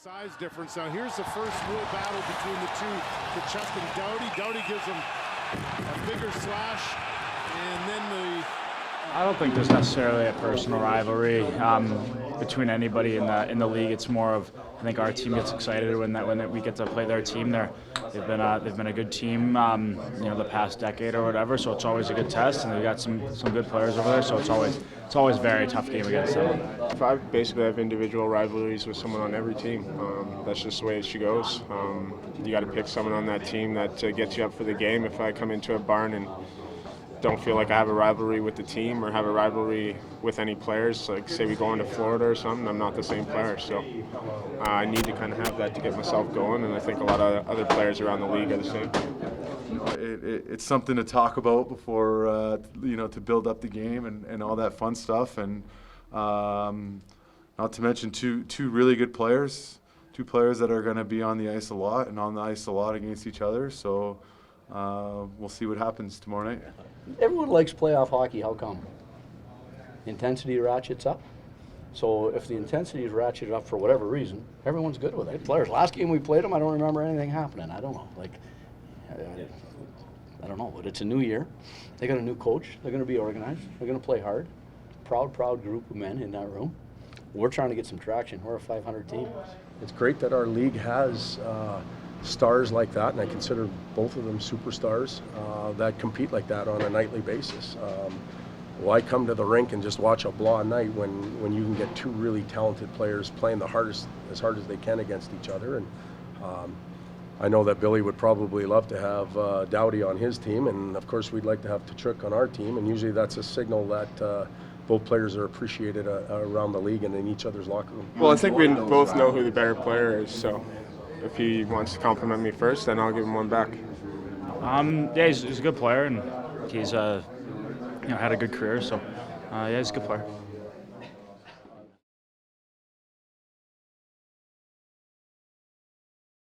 Size difference. Now here's the first real battle between the two, Tkachuk and Doughty. Doughty gives him a bigger slash, and then I don't think there's necessarily a personal rivalry between anybody in the league. It's more of, I think our team gets excited when we get to play their team. They've been a good team, the past decade or whatever. So it's always a good test, and we've got some good players over there. So it's always a very tough game against them. I basically have individual rivalries with someone on every team. That's just the way she goes. You got to pick someone on that team that gets you up for the game. If I come into a barn and don't feel like I have a rivalry with the team or have a rivalry with any players, like say we go into Florida or something, I'm not the same player. So I need to kind of have that to get myself going, and I think a lot of other players around the league are the same. It's something to talk about before, to build up the game and all that fun stuff. And not to mention two really good players, two players that are going to be on the ice a lot and on the ice a lot against each other. So we'll see what happens tomorrow night. Everyone likes playoff hockey. How come? Intensity ratchets up. So if the intensity is ratcheted up for whatever reason, everyone's good with it. Players, last game we played them, I don't remember anything happening. I don't know. I don't know, but it's a new year. They got a new coach. They're going to be organized. They're going to play hard. Proud group of men in that room. We're trying to get some traction. We're a 500 team. It's great that our league has stars like that, and I consider both of them superstars that compete like that on a nightly basis. Why come to the rink and just watch a blah night when you can get two really talented players playing as hard as they can against each other? And I know that Billy would probably love to have Doughty on his team, and of course we'd like to have Tkachuk on our team, and usually that's a signal that both players are appreciated around the league and in each other's locker room. Well, I think we both know who the better player is, so if he wants to compliment me first, then I'll give him one back. Yeah, he's a good player, and he's had a good career. So yeah, he's a good player.